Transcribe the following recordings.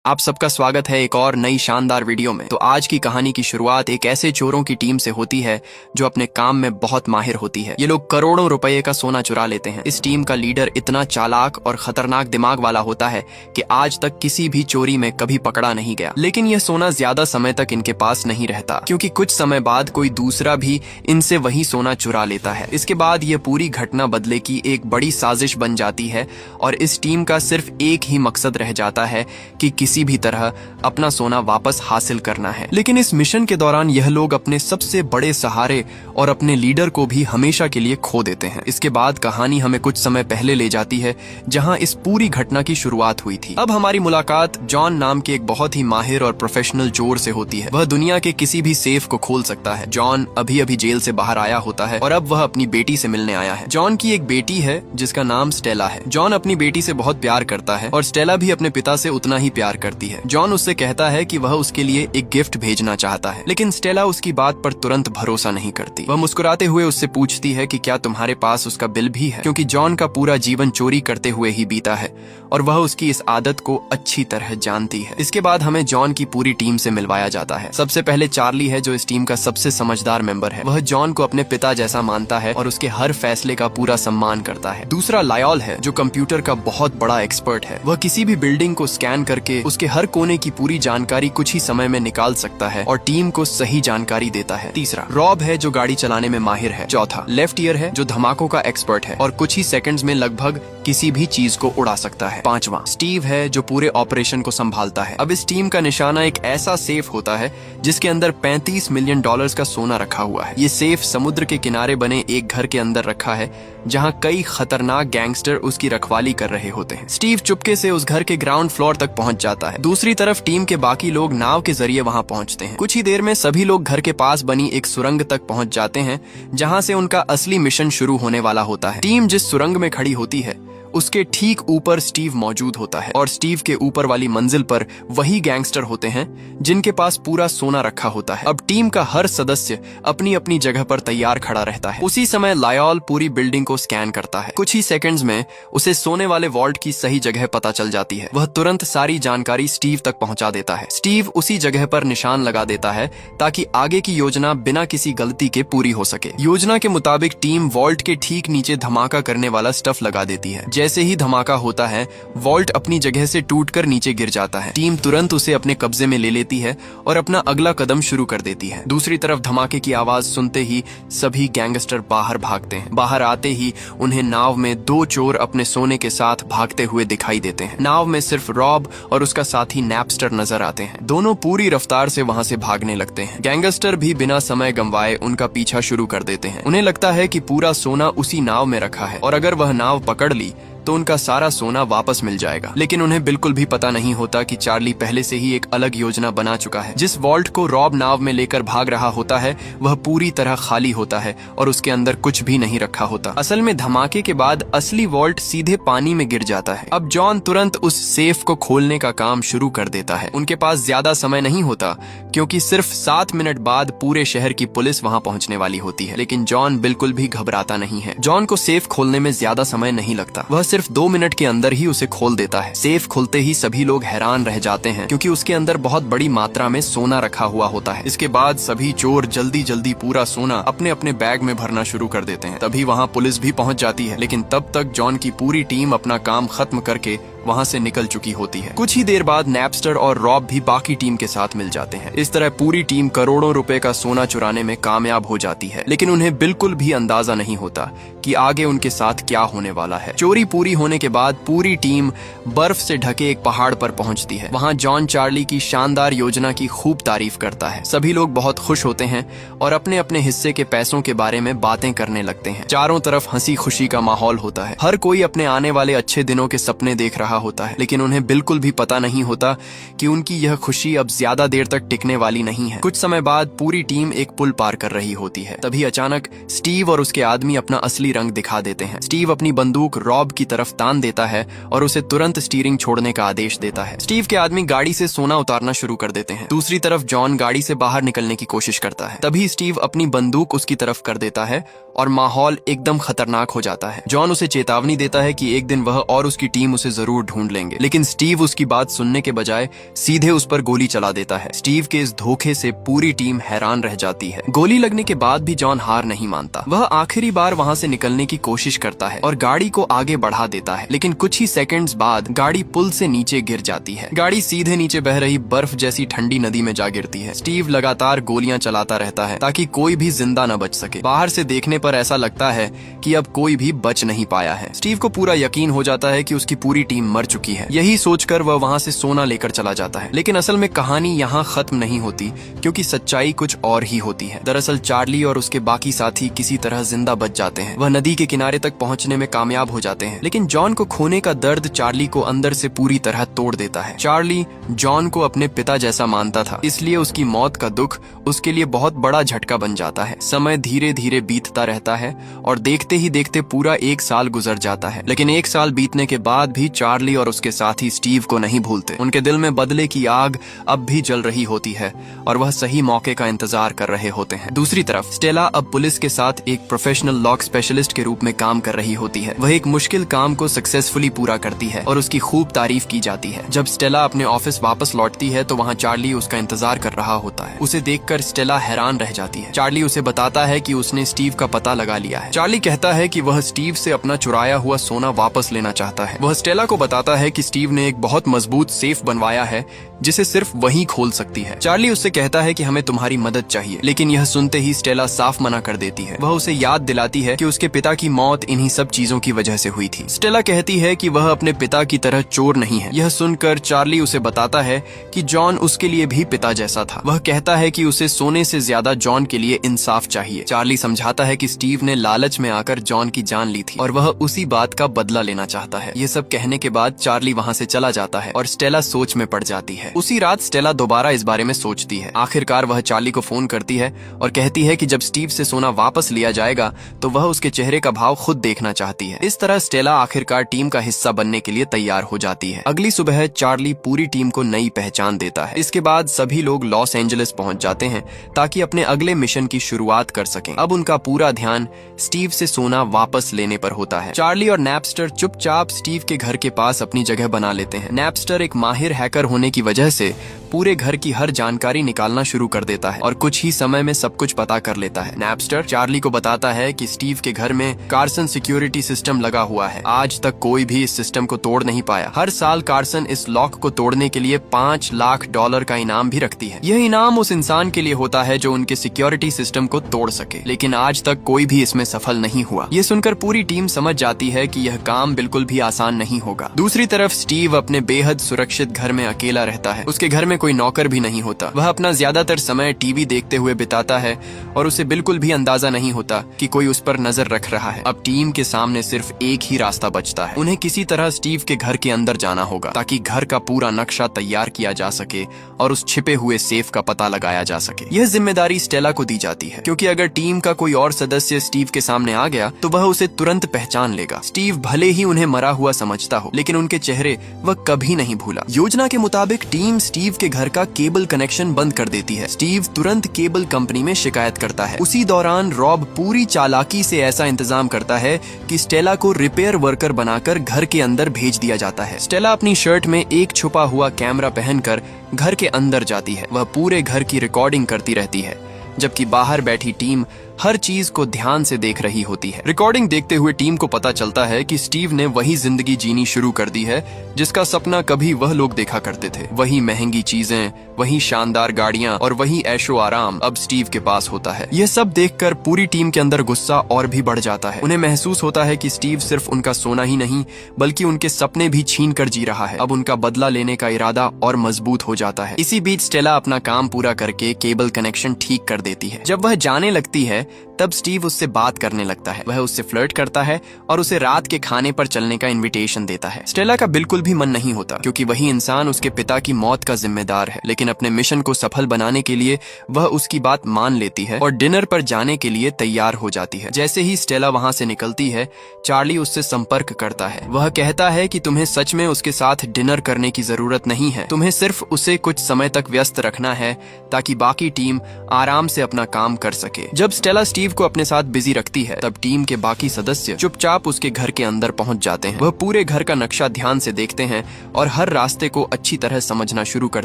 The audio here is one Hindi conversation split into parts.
आप सबका स्वागत है एक और नई शानदार वीडियो में। तो आज की कहानी की शुरुआत एक ऐसे चोरों की टीम से होती है जो अपने काम में बहुत माहिर होती है। ये लोग करोड़ों रुपए का सोना चुरा लेते हैं। इस टीम का लीडर इतना चालाक और खतरनाक दिमाग वाला होता है कि आज तक किसी भी चोरी में कभी पकड़ा नहीं गया। लेकिन यह सोना ज्यादा समय तक इनके पास नहीं रहता, क्योंकि कुछ समय बाद कोई दूसरा भी इनसे वही सोना चुरा लेता है। इसके बाद यह पूरी घटना बदले की एक बड़ी साजिश बन जाती है और इस टीम का सिर्फ एक ही मकसद रह जाता है कि किसी भी तरह अपना सोना वापस हासिल करना है। लेकिन इस मिशन के दौरान यह लोग अपने सबसे बड़े सहारे और अपने लीडर को भी हमेशा के लिए खो देते हैं। इसके बाद कहानी हमें कुछ समय पहले ले जाती है, जहां इस पूरी घटना की शुरुआत हुई थी। अब हमारी मुलाकात जॉन नाम के एक बहुत ही माहिर और प्रोफेशनल चोर से होती है। वह दुनिया के किसी भी सेफ को खोल सकता है। जॉन अभी अभी जेल से बाहर आया होता है और अब वह अपनी बेटी से मिलने आया है। जॉन की एक बेटी है जिसका नाम स्टेला है। जॉन अपनी बेटी से बहुत प्यार करता है और स्टेला भी अपने पिता से उतना ही प्यार करती है। जॉन उससे कहता है कि वह उसके लिए एक गिफ्ट भेजना चाहता है, लेकिन स्टेला उसकी बात पर तुरंत भरोसा नहीं करती। वह मुस्कुराते हुए उससे पूछती है कि क्या तुम्हारे पास उसका बिल भी है, क्योंकि जॉन का पूरा जीवन चोरी करते हुए ही बीता है और वह उसकी इस आदत को अच्छी तरह जानती है। इसके बाद हमें जॉन की पूरी टीम से मिलवाया जाता है। सबसे पहले चार्ली है, जो इस टीम का सबसे समझदार मेंबर है। वह जॉन को अपने पिता जैसा मानता है और उसके हर फैसले का पूरा सम्मान करता है। दूसरा लायॉल है, जो कंप्यूटर का बहुत बड़ा एक्सपर्ट है। वह किसी भी बिल्डिंग को स्कैन करके उसके हर कोने की पूरी जानकारी कुछ ही समय में निकाल सकता है और टीम को सही जानकारी देता है। तीसरा रॉब है, जो गाड़ी चलाने में माहिर है। चौथा लेफ्ट ईयर है, जो धमाकों का एक्सपर्ट है और कुछ ही सेकंड्स में लगभग किसी भी चीज को उड़ा सकता है। पांचवा स्टीव है, जो पूरे ऑपरेशन को संभालता है। अब इस टीम का निशाना एक ऐसा सेफ होता है जिसके अंदर $35 मिलियन का सोना रखा हुआ है। ये सेफ समुद्र के किनारे बने एक घर के अंदर रखा है, जहाँ कई खतरनाक गैंगस्टर उसकी रखवाली कर रहे होते हैं। स्टीव चुपके से उस घर के ग्राउंड फ्लोर तक पहुंच जाता है। दूसरी तरफ टीम के बाकी लोग नाव के जरिए वहां पहुंचते हैं। कुछ ही देर में सभी लोग घर के पास बनी एक सुरंग तक पहुंच जाते हैं, जहां से उनका असली मिशन शुरू होने वाला होता है। टीम जिस सुरंग में खड़ी होती है उसके ठीक ऊपर स्टीव मौजूद होता है और स्टीव के ऊपर वाली मंजिल पर वही गैंगस्टर होते हैं जिनके पास पूरा सोना रखा होता है। अब टीम का हर सदस्य अपनी अपनी जगह पर तैयार खड़ा रहता है। उसी समय लायॉल पूरी बिल्डिंग को स्कैन करता है। कुछ ही सेकंड्स में उसे सोने वाले वॉल्ट की सही जगह पता चल जाती है। वह तुरंत सारी जानकारी स्टीव तक पहुंचा देता है। स्टीव उसी जगह पर निशान लगा देता है ताकि आगे की योजना बिना किसी गलती के पूरी हो सके। योजना के मुताबिक टीम वॉल्ट के ठीक नीचे धमाका करने वाला स्टफ लगा देती है। जैसे ही धमाका होता है, वॉल्ट अपनी जगह से टूटकर नीचे गिर जाता है। टीम तुरंत उसे अपने कब्जे में ले लेती है और अपना अगला कदम शुरू कर देती है। दूसरी तरफ धमाके की आवाज सुनते ही सभी गैंगस्टर बाहर भागते हैं। बाहर आते ही उन्हें नाव में 2 चोर अपने सोने के साथ भागते हुए दिखाई देते हैं। नाव में सिर्फ रॉब और उसका साथी नैपस्टर नजर आते हैं। दोनों पूरी रफ्तार से वहां से भागने लगते हैं। गैंगस्टर भी बिना समय गंवाए उनका पीछा शुरू कर देते हैं। उन्हें लगता है कि पूरा सोना उसी नाव में रखा है और अगर वह नाव पकड़ ली तो उनका सारा सोना वापस मिल जाएगा। लेकिन उन्हें बिल्कुल भी पता नहीं होता कि चार्ली पहले से ही एक अलग योजना बना चुका है। जिस वॉल्ट को रॉब नाव में लेकर भाग रहा होता है वह पूरी तरह खाली होता है और उसके अंदर कुछ भी नहीं रखा होता। असल में धमाके के बाद असली वॉल्ट सीधे पानी में गिर जाता है। अब जॉन तुरंत उस सेफ को खोलने का काम शुरू कर देता है। उनके पास ज्यादा समय नहीं होता, क्योंकि सिर्फ 7 मिनट बाद पूरे शहर की पुलिस वहां पहुंचने वाली होती है। लेकिन जॉन बिल्कुल भी घबराता नहीं है। जॉन को सेफ खोलने में ज्यादा समय नहीं लगता। वह सिर्फ 2 मिनट के अंदर ही उसे खोल देता है। सेफ खुलते ही सभी लोग हैरान रह जाते हैं, क्योंकि उसके अंदर बहुत बड़ी मात्रा में सोना रखा हुआ होता है। इसके बाद सभी चोर जल्दी जल्दी पूरा सोना अपने अपने बैग में भरना शुरू कर देते हैं। तभी वहां पुलिस भी पहुंच जाती है, लेकिन तब तक जॉन की पूरी टीम अपना काम खत्म करके वहां से निकल चुकी होती है। कुछ ही देर बाद नैपस्टर और रॉब भी बाकी टीम के साथ मिल जाते हैं। इस तरह पूरी टीम करोड़ों रुपए का सोना चुराने में कामयाब हो जाती है, लेकिन उन्हें बिल्कुल भी अंदाजा नहीं होता कि आगे उनके साथ क्या होने वाला है। चोरी पूरी होने के बाद पूरी टीम बर्फ से ढके एक पहाड़ पर पहुंचती है। वहां जॉन चार्ली की शानदार योजना की खूब तारीफ करता है। सभी लोग बहुत खुश होते हैं और अपने अपने हिस्से के पैसों के बारे में बातें करने लगते हैं। चारों तरफ हंसी खुशी का माहौल होता है। हर कोई अपने आने वाले अच्छे दिनों के सपने देख रहा होता है, लेकिन उन्हें बिल्कुल भी पता नहीं होता कि उनकी यह खुशी अब ज्यादा देर तक टिकने वाली नहीं है। कुछ समय बाद पूरी टीम एक पुल पार कर रही होती है। तभी अचानक स्टीव और उसके आदमी अपना असली रंग दिखा देते हैं। स्टीव अपनी बंदूक रॉब की तरफ तान देता है और उसे तुरंत स्टीयरिंग छोड़ने का आदेश देता है। स्टीव के आदमी गाड़ी से सोना उतारना शुरू कर देते हैं। दूसरी तरफ जॉन गाड़ी से बाहर निकलने की कोशिश करता है। तभी स्टीव अपनी बंदूक उसकी तरफ कर देता है और माहौल एकदम खतरनाक हो जाता है। जॉन उसे चेतावनी देता है कि एक दिन वह और उसकी टीम उसे जरूर जरूर ढूंढ लेंगे। लेकिन स्टीव उसकी बात सुनने के बजाय सीधे उस पर गोली चला देता है। स्टीव के इस धोखे से पूरी टीम हैरान रह जाती है। गोली लगने के बाद भी जॉन हार नहीं मानता। वह आखिरी बार वहां से निकलने की कोशिश करता है और गाड़ी को आगे बढ़ा देता है, लेकिन कुछ ही सेकंड्स बाद गाड़ी पुल से नीचे गिर जाती है। गाड़ी सीधे नीचे बह रही बर्फ जैसी ठंडी नदी में जा गिरती है। स्टीव लगातार गोलियां चलाता रहता है ताकि कोई भी जिंदा न बच सके। बाहर से देखने पर ऐसा लगता है कि अब कोई भी बच नहीं पाया है। स्टीव को पूरा यकीन हो जाता है कि उसकी पूरी टीम मर चुकी है। यही सोचकर वह वहां से सोना लेकर चला जाता है। लेकिन असल में कहानी यहाँ खत्म नहीं होती, क्योंकि सच्चाई कुछ और ही होती है। दरअसल चार्ली और उसके बाकी साथी किसी तरह जिंदा बच जाते हैं। वह नदी के किनारे तक पहुंचने में कामयाब हो जाते हैं, लेकिन जॉन को खोने का दर्द चार्ली को अंदर से पूरी तरह तोड़ देता है। चार्ली जॉन को अपने पिता जैसा मानता था, इसलिए उसकी मौत का दुख उसके लिए बहुत बड़ा झटका बन जाता है। समय धीरे धीरे बीतता रहता है और देखते ही देखते पूरा 1 साल गुजर जाता है। लेकिन 1 साल बीतने के बाद भी चार्ली और उसके साथी स्टीव को नहीं भूलते। उनके दिल में बदले की आग अब भी जल रही होती है और वह सही मौके का इंतजार कर रहे होते हैं। दूसरी तरफ स्टेला अब पुलिस के साथ एक प्रोफेशनल लॉक स्पेशलिस्ट के रूप में काम कर रही होती है। वह एक मुश्किल काम को सक्सेसफुली पूरा करती है और उसकी खूब तारीफ की जाती है। जब स्टेला अपने ऑफिस वापस लौटती है तो वहाँ चार्ली उसका इंतजार कर रहा होता है। उसे देखकर स्टेला हैरान रह जाती है। चार्ली उसे बताता है कि उसने स्टीव का पता लगा लिया है। चार्ली कहता है कि वह स्टीव से अपना चुराया हुआ सोना वापस लेना चाहता है। वह स्टेला को बताता है कि स्टीव ने एक बहुत मजबूत सेफ बनवाया है जिसे सिर्फ वही खोल सकती है। चार्ली उससे कहता है कि हमें तुम्हारी मदद चाहिए, लेकिन यह सुनते ही स्टेला साफ मना कर देती है। वह उसे याद दिलाती है कि उसके पिता की मौत इन्हीं सब चीजों की वजह से हुई थी। स्टेला कहती है कि वह अपने पिता की तरह चोर नहीं है। यह सुनकर चार्ली उसे बताता है कि जॉन उसके लिए भी पिता जैसा था। वह कहता है कि उसे सोने से ज्यादा जॉन के लिए इंसाफ चाहिए। चार्ली समझाता है कि स्टीव ने लालच में आकर जॉन की जान ली थी और वह उसी बात का बदला लेना चाहता है। ये सब कहने के बाद चार्ली वहाँ से चला जाता है और स्टेला सोच में पड़ जाती है। उसी रात स्टेला दोबारा इस बारे में सोचती है। आखिरकार वह चार्ली को फोन करती है और कहती है कि जब स्टीव से सोना वापस लिया जाएगा तो वह उसके चेहरे का भाव खुद देखना चाहती है। इस तरह स्टेला आखिरकार टीम का हिस्सा बनने के लिए तैयार हो जाती है। अगली सुबह चार्ली पूरी टीम को नई पहचान देता है। इसके बाद सभी लोग लॉस एंजलिस पहुंच जाते हैं ताकि अपने अगले मिशन की शुरुआत कर सकें। अब उनका पूरा ध्यान स्टीव से सोना वापस लेने पर होता है। चार्ली और नैपस्टर चुपचाप स्टीव के घर के पास अपनी जगह बना लेते हैं। नैपस्टर एक माहिर हैकर होने की वजह से पूरे घर की हर जानकारी निकालना शुरू कर देता है और कुछ ही समय में सब कुछ पता कर लेता है। नैपस्टर चार्ली को बताता है कि स्टीव के घर में कार्सन सिक्योरिटी सिस्टम लगा हुआ है। आज तक कोई भी इस सिस्टम को तोड़ नहीं पाया। हर साल कार्सन इस लॉक को तोड़ने के लिए $5 लाख का इनाम भी रखती है। यह इनाम उस इंसान के लिए होता है जो उनके सिक्योरिटी सिस्टम को तोड़ सके, लेकिन आज तक कोई भी इसमें सफल नहीं हुआ। ये सुनकर पूरी टीम समझ जाती है कि यह काम बिल्कुल भी आसान नहीं होगा। दूसरी तरफ स्टीव अपने बेहद सुरक्षित घर में अकेला रहता है। उसके घर में कोई नौकर भी नहीं होता। वह अपना ज्यादातर समय टीवी देखते हुए बिताता है और उसे बिल्कुल भी अंदाजा नहीं होता कि कोई उस पर नजर रख रहा है। अब टीम के सामने सिर्फ एक ही रास्ता बचता है। उन्हें किसी तरह स्टीव के घर के अंदर जाना होगा ताकि घर का पूरा नक्शा तैयार किया जा सके और उस छिपे हुए सेफ का पता लगाया जा सके। यह जिम्मेदारी स्टेला को दी जाती है, क्योंकि अगर टीम का कोई और सदस्य स्टीव के सामने आ गया तो वह उसे तुरंत पहचान लेगा। स्टीव भले ही उन्हें मरा हुआ समझता हो, लेकिन उनके चेहरे वह कभी नहीं भूला। योजना के मुताबिक टीम स्टीव के घर का केबल कनेक्शन बंद कर देती है। स्टीव तुरंत केबल कंपनी में शिकायत करता है। उसी दौरान रॉब पूरी चालाकी से ऐसा इंतजाम करता है कि स्टेला को रिपेयर वर्कर बनाकर घर के अंदर भेज दिया जाता है। स्टेला अपनी शर्ट में एक छुपा हुआ कैमरा पहनकर घर के अंदर जाती है। वह पूरे घर की रिकॉर्डिंग करती रहती है, जबकि बाहर बैठी टीम हर चीज को ध्यान से देख रही होती है। रिकॉर्डिंग देखते हुए टीम को पता चलता है कि स्टीव ने वही जिंदगी जीनी शुरू कर दी है जिसका सपना कभी वह लोग देखा करते थे। वही महंगी चीजें, वही शानदार गाड़ियां और वही ऐशो आराम अब स्टीव के पास होता है। यह सब देखकर पूरी टीम के अंदर गुस्सा और भी बढ़ जाता है। उन्हें महसूस होता है कि स्टीव सिर्फ उनका सोना ही नहीं बल्कि उनके सपने भी छीन कर जी रहा है। अब उनका बदला लेने का इरादा और मजबूत हो जाता है। इसी बीच स्टेला अपना काम पूरा करके केबल कनेक्शन ठीक कर देती है। जब वह जाने लगती है तब स्टीव उससे बात करने लगता है। वह उससे फ्लर्ट करता है और उसे रात के खाने पर चलने का इनविटेशन देता है। स्टेला का बिल्कुल भी मन नहीं होता, क्योंकि वही इंसान उसके पिता की मौत का जिम्मेदार है। लेकिन अपने मिशन को सफल बनाने के लिए वह उसकी बात मान लेती है और डिनर पर जाने के लिए तैयार हो जाती है। जैसे ही स्टेला वहाँ से निकलती है, चार्ली उससे संपर्क करता है। वह कहता है कि तुम्हें सच में उसके साथ डिनर करने की जरूरत नहीं है। तुम्हें सिर्फ उसे कुछ समय तक व्यस्त रखना है ताकि बाकी टीम आराम से अपना काम कर सके। जब स्टेला स्टीव स्टीव को अपने साथ बिजी रखती है, तब टीम के बाकी सदस्य चुपचाप उसके घर के अंदर पहुंच जाते हैं। वह पूरे घर का नक्शा ध्यान से देखते हैं और हर रास्ते को अच्छी तरह समझना शुरू कर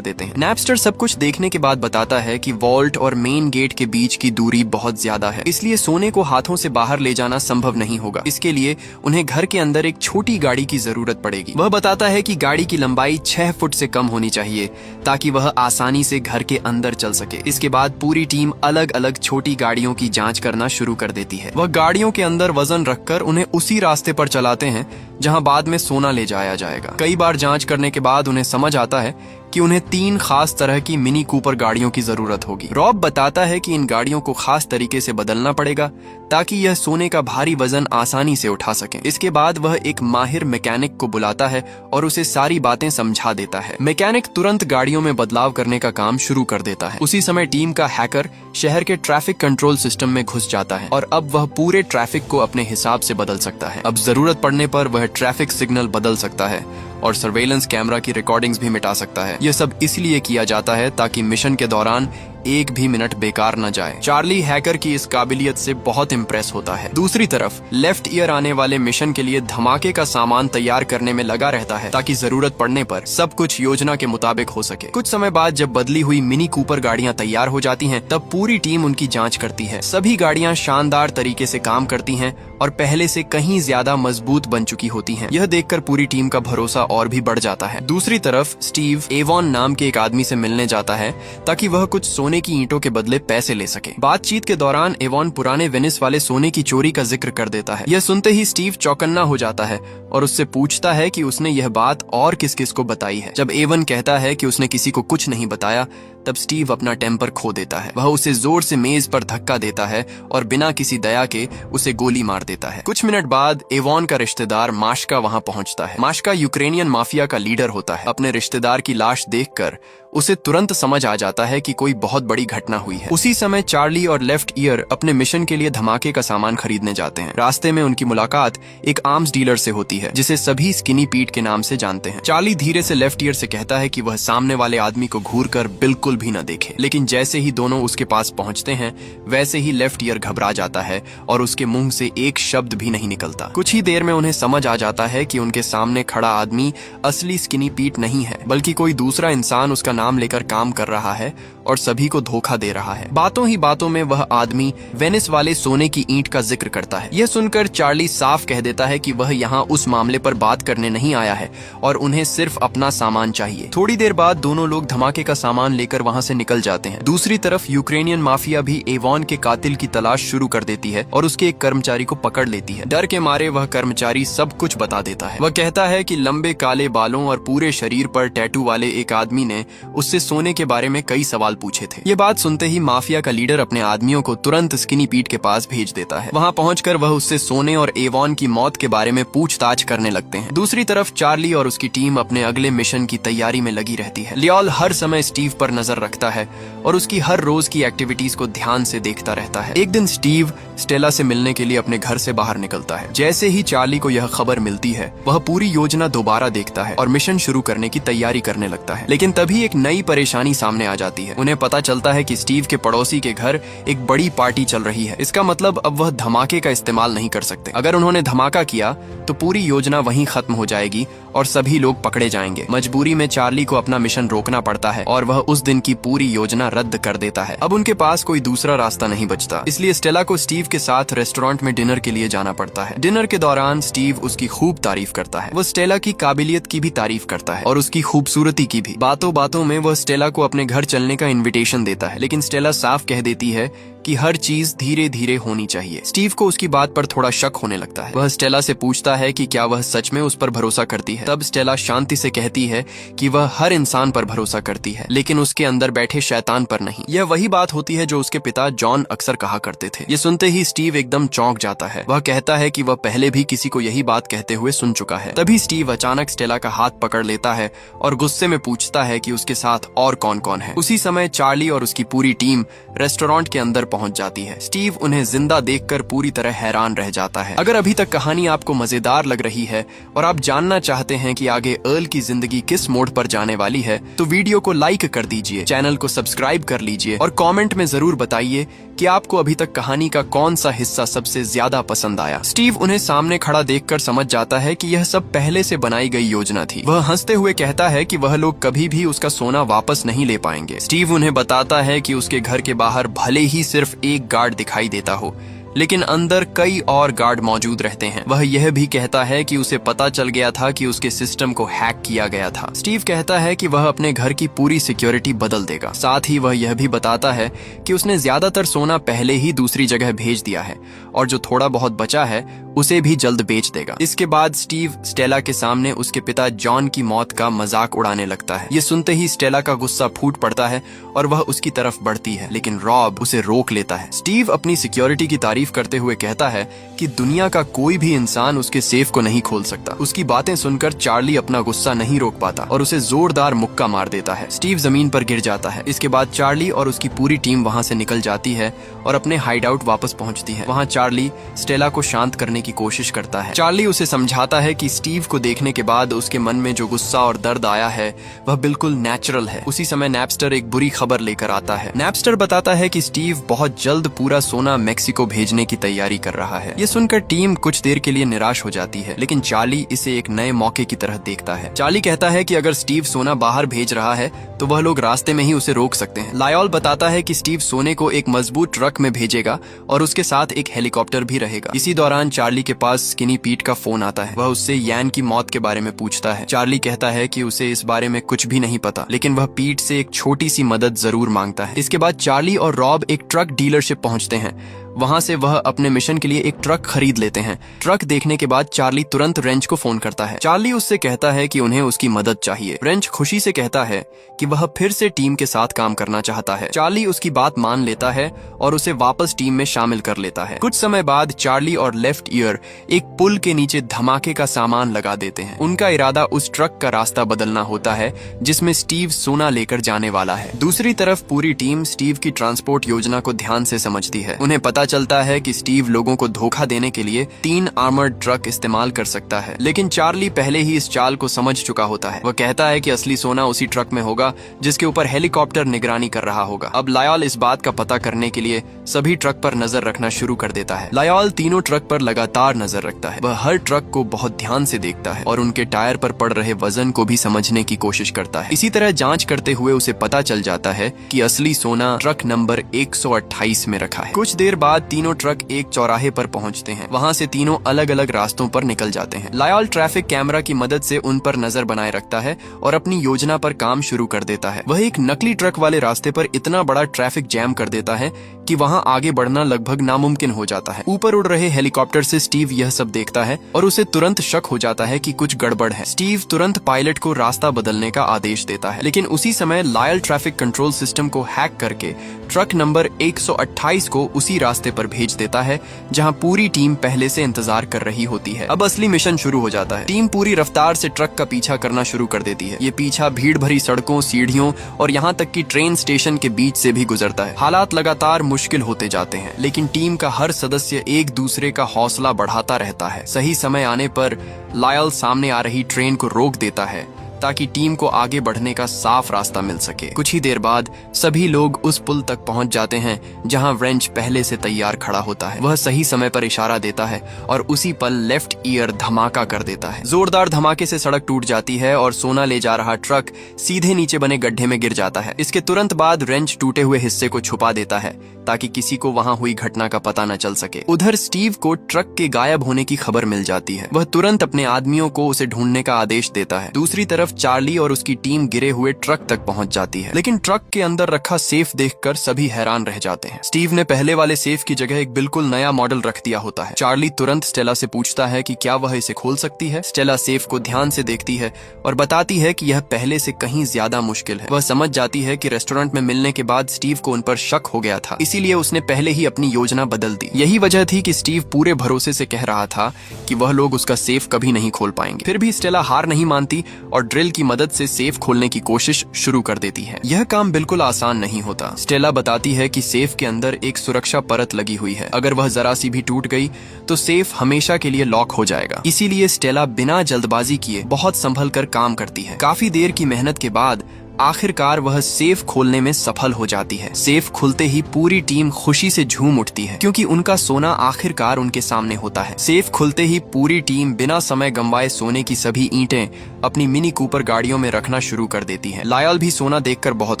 देते हैं। नैपस्टर सब कुछ देखने के बाद बताता है कि वॉल्ट और मेन गेट के बीच की दूरी बहुत ज्यादा है, इसलिए सोने को हाथों से बाहर ले जाना संभव नहीं होगा। इसके लिए उन्हें घर के अंदर एक छोटी गाड़ी की जरूरत पड़ेगी। वह बताता है कि गाड़ी की लंबाई 6 फुट से कम होनी चाहिए ताकि वह आसानी से घर के अंदर चल सके। इसके बाद पूरी टीम अलग अलग छोटी गाड़ियों की जांच करना शुरू कर देती है। वह गाड़ियों के अंदर वजन रखकर उन्हें उसी रास्ते पर चलाते हैं जहां बाद में सोना ले जाया जाएगा। कई बार जांच करने के बाद उन्हें समझ आता है कि उन्हें 3 खास तरह की मिनी कूपर गाड़ियों की जरूरत होगी। रॉब बताता है कि इन गाड़ियों को खास तरीके से बदलना पड़ेगा ताकि यह सोने का भारी वजन आसानी से उठा सके। इसके बाद वह एक माहिर मैकेनिक को बुलाता है और उसे सारी बातें समझा देता है। मैकेनिक तुरंत गाड़ियों में बदलाव करने का काम शुरू कर देता है। उसी समय टीम का हैकर शहर के ट्रैफिक कंट्रोल सिस्टम में घुस जाता है और अब वह पूरे ट्रैफिक को अपने हिसाब से बदल सकता है। अब जरूरत पड़ने पर वह ट्रैफिक सिग्नल बदल सकता है और सर्वेलेंस कैमरा की रिकॉर्डिंग्स भी मिटा सकता है। यह सब इसलिए किया जाता है ताकि मिशन के दौरान एक भी मिनट बेकार न जाए। चार्ली हैकर की इस काबिलियत से बहुत इम्प्रेस होता है। दूसरी तरफ लेफ्ट ईयर आने वाले मिशन के लिए धमाके का सामान तैयार करने में लगा रहता है ताकि जरूरत पड़ने पर सब कुछ योजना के मुताबिक हो सके। कुछ समय बाद जब बदली हुई मिनी कूपर गाड़ियां तैयार हो जाती हैं, तब पूरी टीम उनकी जांच करती है। सभी गाड़ियां शानदार तरीके से काम करती हैं और पहले से कहीं ज्यादा मजबूत बन चुकी होती हैं। यह देखकर पूरी टीम का भरोसा और भी बढ़ जाता है। दूसरी तरफ स्टीव एवॉन नाम के एक आदमी से मिलने जाता है ताकि वह कुछ सोने की ईंटों के बदले पैसे ले सके। बातचीत के दौरान एवॉन पुराने वेनिस वाले सोने की चोरी का जिक्र कर देता है। यह सुनते ही स्टीव चौकन्ना हो जाता है और उससे पूछता है कि उसने यह बात और किस किस को बताई है। जब एवन कहता है कि उसने किसी को कुछ नहीं बताया, तब स्टीव अपना टेम्पर खो देता है। वह उसे जोर से मेज पर धक्का देता है और बिना किसी दया के उसे गोली मार देता है। कुछ मिनट बाद एवॉन का रिश्तेदार माश्का वहां पहुंचता है। माश्का यूक्रेनियन माफिया का लीडर होता है। अपने रिश्तेदार की लाश देखकर उसे तुरंत समझ आ जाता है कि कोई बहुत बड़ी घटना हुई है। उसी समय चार्ली और लेफ्ट ईयर अपने मिशन के लिए धमाके का सामान खरीदने जाते हैं। रास्ते में उनकी मुलाकात एक आर्म्स डीलर से होती है जिसे सभी स्किनी पीट के नाम से जानते हैं। चार्ली धीरे से लेफ्ट ईयर से कहता है कि वह सामने वाले आदमी को घूरकर बिल्कुल भी न देखे, लेकिन जैसे ही दोनों उसके पास पहुंचते हैं वैसे ही लेफ्ट ईयर घबरा जाता है और उसके मुंह से एक शब्द भी नहीं निकलता। कुछ ही देर में उन्हें समझ आ जाता है कि उनके सामने खड़ा आदमी असली स्किनी पीट नहीं है, बल्कि कोई दूसरा इंसान उसका नाम लेकर काम कर रहा है और सभी को धोखा दे रहा है। बातों ही बातों में वह आदमी वेनिस वाले सोने की ईंट का जिक्र करता है। यह सुनकर चार्ली साफ कह देता है कि वह यहाँ उस मामले पर बात करने नहीं आया है और उन्हें सिर्फ अपना सामान चाहिए। थोड़ी देर बाद दोनों लोग धमाके का सामान लेकर वहाँ से निकल जाते हैं। दूसरी तरफ यूक्रेनियन माफिया भी एवॉन के कातिल की तलाश शुरू कर देती है और उसके एक कर्मचारी को पकड़ लेती है। डर के मारे वह कर्मचारी सब कुछ बता देता है। वह कहता है कि लंबे काले बालों और पूरे शरीर पर टैटू वाले एक आदमी ने उससे सोने के बारे में कई सवाल पूछे थे। ये बात सुनते ही माफिया का लीडर अपने आदमियों को तुरंत स्किनी पीट के पास भेज देता है। वहाँ पहुंचकर वह उससे सोने और एवॉन की मौत के बारे में पूछताछ करने लगते हैं। दूसरी तरफ चार्ली और उसकी टीम अपने अगले मिशन की तैयारी में लगी रहती है। लियोल हर समय स्टीव पर नजर रखता है और उसकी हर रोज की एक्टिविटीज को ध्यान से देखता रहता है। एक दिन स्टीव स्टेला से मिलने के लिए अपने घर से बाहर निकलता है। जैसे ही चार्ली को यह खबर मिलती है, वह पूरी योजना दोबारा देखता है और मिशन शुरू करने की तैयारी करने लगता है। लेकिन तभी एक नई परेशानी सामने आ जाती है। उन्हें पता चलता है कि स्टीव के पड़ोसी के घर एक बड़ी पार्टी चल रही है। इसका मतलब अब वह धमाके का इस्तेमाल नहीं कर सकते। अगर उन्होंने धमाका किया तो पूरी योजना वहीं खत्म हो जाएगी और सभी लोग पकड़े जाएंगे। मजबूरी में चार्ली को अपना मिशन रोकना पड़ता है और वह उस दिन की पूरी योजना रद्द कर देता है। अब उनके पास कोई दूसरा रास्ता नहीं बचता, इसलिए स्टेला को स्टीव के साथ रेस्टोरेंट में डिनर के लिए जाना पड़ता है। डिनर के दौरान स्टीव उसकी खूब तारीफ करता है। वो स्टेला की काबिलियत की भी तारीफ करता है और उसकी खूबसूरती की भी। बातों बातों में वह स्टेला को अपने घर चलने का इन्विटेशन देता है, लेकिन स्टेला साफ कह देती है कि हर चीज धीरे धीरे होनी चाहिए। स्टीव को उसकी बात पर थोड़ा शक होने लगता है। वह स्टेला से पूछता है कि क्या वह सच में उस पर भरोसा करती है। तब स्टेला शांति से कहती है कि वह हर इंसान पर भरोसा करती है, लेकिन उसके अंदर बैठे शैतान पर नहीं। यह वही बात होती है जो उसके पिता जॉन अक्सर कहा करते थे। ये सुनते ही स्टीव एकदम चौंक जाता है। वह कहता है कि वह पहले भी किसी को यही बात कहते हुए सुन चुका है। तभी स्टीव अचानक स्टेला का हाथ पकड़ लेता है और गुस्से में पूछता है कि उसके साथ और कौन कौन है। उसी समय चार्ली और उसकी पूरी टीम रेस्टोरेंट के अंदर पहुंच जाती है। स्टीव उन्हें जिंदा देखकर पूरी तरह हैरान रह जाता है। अगर अभी तक कहानी आपको मजेदार लग रही है और आप जानना चाहते हैं कि आगे अर्ल की जिंदगी किस मोड़ पर जाने वाली है, तो वीडियो को लाइक कर दीजिए, चैनल को सब्सक्राइब कर लीजिए और कमेंट में जरूर बताइए कि आपको अभी तक कहानी का कौन सा हिस्सा सबसे ज्यादा पसंद आया। स्टीव उन्हें सामने खड़ा देखकर समझ जाता है कि यह सब पहले से बनाई गई योजना थी। वह हंसते हुए कहता है कि वह लोग कभी भी उसका सोना वापस नहीं ले पाएंगे। स्टीव उन्हें बताता है कि उसके घर के बाहर भले ही सिर्फ एक गार्ड दिखाई देता हो, लेकिन अंदर कई और गार्ड मौजूद रहते हैं। वह यह भी कहता है कि उसे पता चल गया था कि उसके सिस्टम को हैक किया गया था। स्टीव कहता है कि वह अपने घर की पूरी सिक्योरिटी बदल देगा। साथ ही वह यह भी बताता है कि उसने ज्यादातर सोना पहले ही दूसरी जगह भेज दिया है और जो थोड़ा बहुत बचा है उसे भी जल्द बेच देगा। इसके बाद स्टीव स्टेला के सामने उसके पिता जॉन की मौत का मजाक उड़ाने लगता है। ये सुनते ही स्टेला का गुस्सा फूट पड़ता है और वह उसकी तरफ बढ़ती है, लेकिन रॉब उसे रोक लेता है। स्टीव अपनी सिक्योरिटी की तारीफ करते हुए कहता है कि दुनिया का कोई भी इंसान उसके सेफ को नहीं खोल सकता। उसकी बातें सुनकर चार्ली अपना गुस्सा नहीं रोक पाता और उसे जोरदार मुक्का मार देता है। स्टीव जमीन पर गिर जाता है। इसके बाद चार्ली और उसकी पूरी टीम वहां से निकल जाती है और अपने हाइडआउट वापस पहुंचती है। वहां चार्ली स्टेला को शांत करने की कोशिश करता है। चार्ली उसे समझाता है कि स्टीव को देखने के बाद उसके मन में जो गुस्सा और दर्द आया है वह बिल्कुल नेचुरल है। उसी समय नैपस्टर एक बुरी खबर लेकर आता है। नैपस्टर बताता है कि स्टीव बहुत जल्द पूरा सोना मेक्सिको भेजने की तैयारी कर रहा है। ये सुनकर टीम कुछ देर के लिए निराश हो जाती है, लेकिन चार्ली इसे एक नए मौके की तरह देखता है। चार्ली कहता है कि अगर स्टीव सोना बाहर भेज रहा है तो वह लोग रास्ते में ही उसे रोक सकते हैं। लायोल बताता है कि स्टीव सोने को एक मजबूत ट्रक में भेजेगा और उसके साथ एक हेलीकॉप्टर भी रहेगा। इसी दौरान चार्ली के पास स्किनी पीट का फोन आता है। वह उससे यान की मौत के बारे में पूछता है। चार्ली कहता है कि उसे इस बारे में कुछ भी नहीं पता, लेकिन वह पीट से एक छोटी सी मदद जरूर मांगता है। इसके बाद चार्ली और रॉब एक ट्रक डीलरशिप पहुंचते हैं। वहां से वह अपने मिशन के लिए एक ट्रक खरीद लेते हैं। ट्रक देखने के बाद चार्ली तुरंत रेंच को फोन करता है। चार्ली उससे कहता है कि उन्हें उसकी मदद चाहिए। रेंच खुशी से कहता है कि वह फिर से टीम के साथ काम करना चाहता है। चार्ली उसकी बात मान लेता है और उसे वापस टीम में शामिल कर लेता है। कुछ समय बाद चार्ली और लेफ्ट ईयर एक पुल के नीचे धमाके का सामान लगा देते हैं। उनका इरादा उस ट्रक का रास्ता बदलना होता है जिसमें स्टीव सोना लेकर जाने वाला है। दूसरी तरफ पूरी टीम स्टीव की ट्रांसपोर्ट योजना को ध्यान से समझती है। उन्हें पता चलता है कि स्टीव लोगों को धोखा देने के लिए 3 आर्मर्ड ट्रक इस्तेमाल कर सकता है, लेकिन चार्ली पहले ही इस चाल को समझ चुका होता है। वह कहता है कि असली सोना उसी ट्रक में होगा जिसके ऊपर हेलीकॉप्टर निगरानी कर रहा होगा। अब लायोल इस बात का पता करने के लिए सभी ट्रक पर नजर रखना शुरू कर देता है। लायोल तीनों ट्रक पर लगातार नजर रखता है। वह हर ट्रक को बहुत ध्यान से देखता है और उनके टायर पर पड़ रहे वजन को भी समझने की कोशिश करता है। इसी तरह जांच करते हुए उसे पता चल जाता है कि असली सोना ट्रक नंबर 128 में रखा है। कुछ देर बाद तीनों ट्रक एक चौराहे पर पहुंचते हैं। वहां से तीनों अलग अलग रास्तों पर निकल जाते हैं। लायोल ट्रैफिक कैमरा की मदद से उन पर नजर बनाए रखता है और अपनी योजना पर काम शुरू कर देता है। वह एक नकली ट्रक वाले रास्ते पर इतना बड़ा ट्रैफिक जैम कर देता है कि वहां आगे बढ़ना लगभग नामुमकिन हो जाता है। ऊपर उड़ रहे हेलीकॉप्टर से स्टीव यह सब देखता है और उसे तुरंत शक हो जाता है कि कुछ गड़बड़ है। स्टीव तुरंत पायलट को रास्ता बदलने का आदेश देता है, लेकिन उसी समय लायल ट्रैफिक कंट्रोल सिस्टम को हैक करके ट्रक नंबर 128 को उसी रास्ते पर भेज देता है जहां पूरी टीम पहले से इंतजार कर रही होती है। अब असली मिशन शुरू हो जाता है। टीम पूरी रफ्तार से ट्रक का पीछा करना शुरू कर देती है। ये पीछा भीड़ भरी सड़कों, सीढ़ियों और यहाँ तक कि ट्रेन स्टेशन के बीच से भी गुजरता है। हालात लगातार मुश्किल होते जाते हैं, लेकिन टीम का हर सदस्य एक दूसरे का हौसला बढ़ाता रहता है। सही समय आने पर लायल सामने आ रही ट्रेन को रोक देता है ताकि टीम को आगे बढ़ने का साफ रास्ता मिल सके। कुछ ही देर बाद सभी लोग उस पुल तक पहुंच जाते हैं जहां रेंच पहले से तैयार खड़ा होता है। वह सही समय पर इशारा देता है और उसी पल लेफ्ट ईयर धमाका कर देता है। जोरदार धमाके से सड़क टूट जाती है और सोना ले जा रहा ट्रक सीधे नीचे बने गड्ढे में गिर जाता है। इसके तुरंत बाद रेंच टूटे हुए हिस्से को छुपा देता है ताकि किसी को वहां हुई घटना का पता न चल सके। उधर स्टीव को ट्रक के गायब होने की खबर मिल जाती है। वह तुरंत अपने आदमियों को उसे ढूंढने का आदेश देता है। दूसरी तरफ चार्ली और उसकी टीम गिरे हुए ट्रक तक पहुंच जाती है, लेकिन ट्रक के अंदर रखा सेफ देखकर सभी हैरान रह जाते हैं। स्टीव ने पहले वाले सेफ की जगह एक बिल्कुल नया मॉडल रख दिया होता है। चार्ली तुरंत स्टेला से पूछता है कि क्या वह इसे खोल सकती है। स्टेला सेफ को ध्यान से देखती है और बताती है कि यह पहले से कहीं ज्यादा मुश्किल है। वह समझ जाती है कि रेस्टोरेंट में मिलने के बाद स्टीव को उन पर शक हो गया था, इसीलिए उसने पहले ही अपनी योजना बदल दी। यही वजह थी कि स्टीव पूरे भरोसे से कह रहा था कि वह लोग उसका सेफ कभी नहीं खोल पाएंगे। फिर भी स्टेला हार नहीं मानती और ड्रिल की मदद से सेफ खोलने की कोशिश शुरू कर देती है। यह काम बिल्कुल आसान नहीं होता। स्टेला बताती है कि सेफ के अंदर एक सुरक्षा परत लगी हुई है, अगर वह जरा सी भी टूट गई तो सेफ हमेशा के लिए लॉक हो जाएगा। इसीलिए स्टेला बिना जल्दबाजी किए बहुत संभल कर काम करती है। काफी देर की मेहनत के बाद आखिरकार वह सेफ खोलने में सफल हो जाती है। सेफ खुलते ही पूरी टीम खुशी से झूम उठती है, क्योंकि उनका सोना आखिरकार उनके सामने होता है। सेफ खुलते ही पूरी टीम बिना समय गंवाए सोने की सभी ईंटें अपनी मिनी कूपर गाड़ियों में रखना शुरू कर देती है। लायल भी सोना देखकर बहुत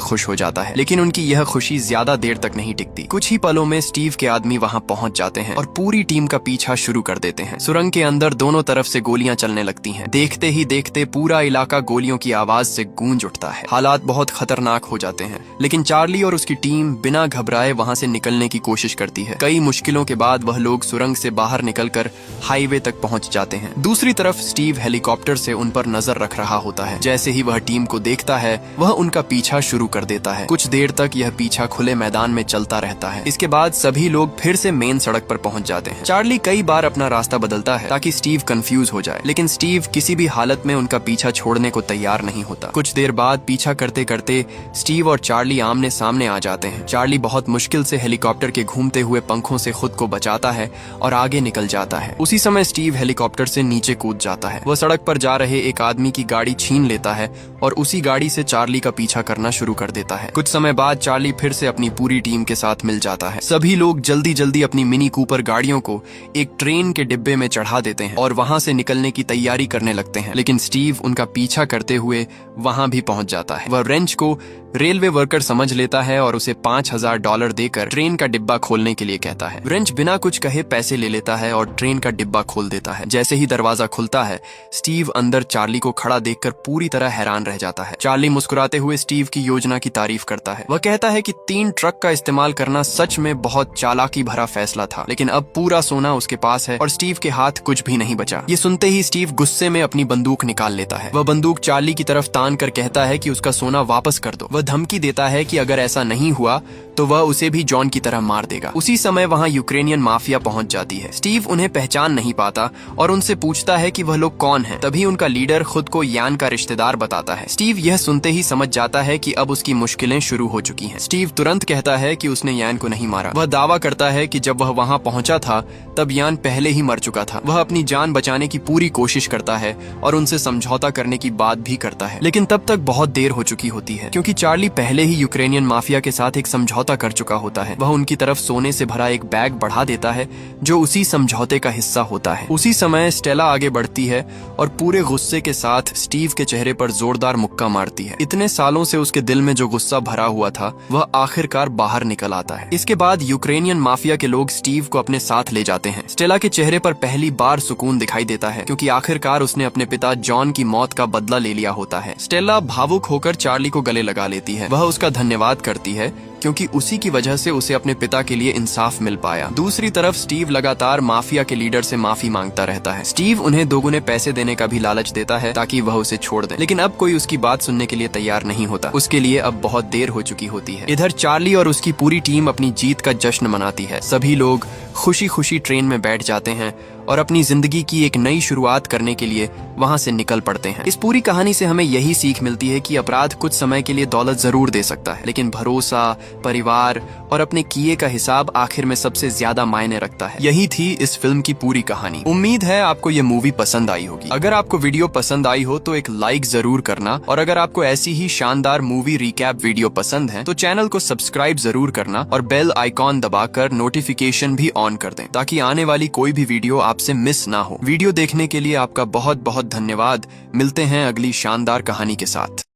खुश हो जाता है, लेकिन उनकी यह खुशी ज्यादा देर तक नहीं टिकती। कुछ ही पलों में स्टीव के आदमी वहां पहुंच जाते हैं और पूरी टीम का पीछा शुरू कर देते हैं। सुरंग के अंदर दोनों तरफ से गोलियां चलने लगती हैं। देखते ही देखते पूरा इलाका गोलियों की आवाज से गूंज उठता है। हालात बहुत खतरनाक हो जाते हैं, लेकिन चार्ली और उसकी टीम बिना घबराए वहां से निकलने की कोशिश करती है। कई मुश्किलों के बाद वह लोग सुरंग से बाहर निकलकर हाईवे तक पहुंच जाते हैं। दूसरी तरफ स्टीव हेलीकॉप्टर से उन पर नजर रख रहा होता है। जैसे ही वह टीम को देखता है, वह उनका पीछा शुरू कर देता है। कुछ देर तक यह पीछा खुले मैदान में चलता रहता है। इसके बाद सभी लोग फिर से मेन सड़क पर पहुंच जाते हैं। चार्ली कई बार अपना रास्ता बदलता है ताकि स्टीव कंफ्यूज हो जाए, लेकिन स्टीव किसी भी हालत में उनका पीछा छोड़ने को तैयार नहीं होता। कुछ देर बाद पीछा करते करते स्टीव और चार्ली आमने सामने आ जाते हैं। चार्ली बहुत मुश्किल से हेलीकॉप्टर के घूमते हुए पंखों से खुद को बचाता है और आगे निकल जाता है। उसी समय स्टीव हेलीकॉप्टर से नीचे कूद जाता है। वह सड़क पर जा रहे एक आदमी की गाड़ी छीन लेता है और उसी गाड़ी से चार्ली का पीछा करना शुरू कर देता है। कुछ समय बाद चार्ली फिर से अपनी पूरी टीम के साथ मिल जाता है। सभी लोग जल्दी जल्दी अपनी मिनी कूपर गाड़ियों को एक ट्रेन के डिब्बे में चढ़ा देते हैं और वहां से निकलने की तैयारी करने लगते हैं, लेकिन स्टीव उनका पीछा करते हुए वहां भी पहुंच जाता है। वह रेंच को रेलवे वर्कर समझ लेता है और उसे $5000 देकर ट्रेन का डिब्बा खोलने के लिए कहता है। रेंच बिना कुछ कहे पैसे ले लेता है और ट्रेन का डिब्बा खोल देता है। जैसे ही दरवाजा खुलता है, स्टीव अंदर चार्ली को खड़ा देखकर पूरी तरह हैरान रह जाता है। चार्ली मुस्कुराते हुए स्टीव की योजना की तारीफ करता है। वह कहता है कि 3 ट्रक का इस्तेमाल करना सच में बहुत चालाकी भरा फैसला था, लेकिन अब पूरा सोना उसके पास है और स्टीव के हाथ कुछ भी नहीं बचा। ये सुनते ही स्टीव गुस्से में अपनी बंदूक निकाल लेता है। वह बंदूक चार्ली की तरफ तान कर कहता है कि उसका सोना वापस कर दो। वह धमकी देता है कि अगर ऐसा नहीं हुआ तो वह उसे भी जॉन की तरह मार देगा। उसी समय वहां यूक्रेनियन माफिया पहुंच जाती है। स्टीव उन्हें पहचान नहीं पाता और उनसे पूछता है कि वह लोग कौन हैं। तभी उनका लीडर खुद को यान का रिश्तेदार बताता है। स्टीव यह सुनते ही समझ जाता है कि अब उसकी मुश्किलें शुरू हो चुकी हैं। स्टीव तुरंत कहता है कि उसने यान को नहीं मारा। वह दावा करता है कि जब वह वहां पहुंचा था तब यान पहले ही मर चुका था। वह अपनी जान बचाने की पूरी कोशिश करता है और उनसे समझौता करने की बात भी करता है, लेकिन तब तक बहुत देर हो चुकी होती है, क्योंकि चार्ली पहले ही यूक्रेनियन माफिया के साथ एक समझौता कर चुका होता है। वह उनकी तरफ सोने से भरा एक बैग बढ़ा देता है जो उसी समझौते का हिस्सा होता है। उसी समय स्टेला आगे बढ़ती है और पूरे गुस्से के साथ स्टीव के चेहरे पर जोरदार मुक्का मारती है। इतने सालों से उसके दिल में जो गुस्सा भरा हुआ था वह आखिरकार बाहर निकल आता है। इसके बाद यूक्रेनियन माफिया के लोग स्टीव को अपने साथ ले जाते हैं। स्टेला के चेहरे पर पहली बार सुकून दिखाई देता है, क्योंकि आखिरकार उसने अपने पिता जॉन की मौत का बदला ले लिया होता है। स्टेला भावुक होकर चार्ली को गले लगा लेती है। वह उसका धन्यवाद करती है, क्योंकि उसी की वजह से उसे अपने पिता के लिए इंसाफ मिल पाया। दूसरी तरफ स्टीव लगातार माफिया के लीडर से माफी मांगता रहता है। स्टीव उन्हें दोगुने पैसे देने का भी लालच देता है ताकि वह उसे छोड़ दे, लेकिन अब कोई उसकी बात सुनने के लिए तैयार नहीं होता। उसके लिए अब बहुत देर हो चुकी होती है। इधर चार्ली और उसकी पूरी टीम अपनी जीत का जश्न मनाती है। सभी लोग खुशी खुशी ट्रेन में बैठ जाते हैं और अपनी जिंदगी की एक नई शुरुआत करने के लिए वहां से निकल पड़ते हैं। इस पूरी कहानी से हमें यही सीख मिलती है कि अपराध कुछ समय के लिए दौलत जरूर दे सकता है, लेकिन भरोसा, परिवार और अपने किए का हिसाब आखिर में सबसे ज्यादा मायने रखता है। यही थी इस फिल्म की पूरी कहानी। उम्मीद है आपको ये मूवी पसंद आई होगी। अगर आपको वीडियो पसंद आई हो तो एक लाइक जरूर करना, और अगर आपको ऐसी ही शानदार मूवी रिकैप वीडियो पसंद है तो चैनल को सब्सक्राइब जरूर करना और बेल आइकॉन दबाकर नोटिफिकेशन भी ऑन कर दें, ताकि आने वाली कोई भी वीडियो आपसे मिस ना हो। वीडियो देखने के लिए आपका बहुत बहुत धन्यवाद। मिलते हैं अगली शानदार कहानी के साथ।